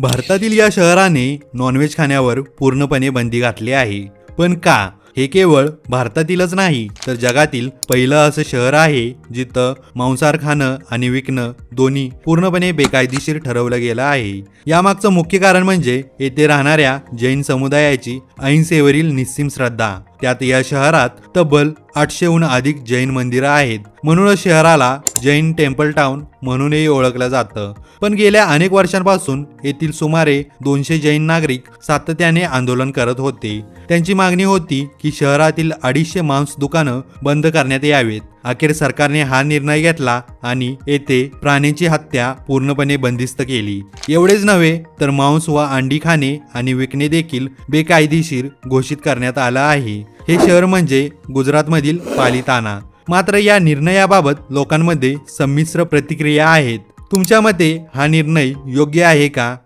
भारतातील या शहराने नॉनव्हेज खाण्यावर पूर्णपणे बंदी घातली आहे. पण का? हे केवळ भारतातीलच नाही तर जगातील पहिलं असं शहर आहे जिथं मांसाहार खाणं आणि विकणं दोन्ही पूर्णपणे बेकायदेशीर ठरवलं गेलं आहे. यामागचं मुख्य कारण म्हणजे येथे राहणाऱ्या जैन समुदायाची अहिंसेवरील निस्सीम श्रद्धा. त्यात या शहरात तब्बल 800हून अधिक जैन मंदिरं आहेत. म्हणूनच शहराला जैन टेम्पल टाउन म्हणूनही ओळखलं जातं. पण गेल्या अनेक वर्षांपासून येथील सुमारे 200 जैन नागरिक सातत्याने आंदोलन करत होते. त्यांची मागणी होती की शहरातील 250 मांस दुकानं बंद करण्यात यावेत. अखेर सरकारने हा निर्णय घेतला आणि येथे प्राण्यांची हत्या पूर्णपणे बंदिस्त केली. एवढेच नव्हे तर मांस व अंडी खाणे आणि विकणे देखील बेकायदेशीर घोषित करण्यात आलं आहे. हे शहर म्हणजे गुजरातमधील पालिताना. मात्र या निर्णयाबाबत लोकांमध्ये संमिश्र प्रतिक्रिया आहेत. तुमच्या मते हा निर्णय योग्य आहे का?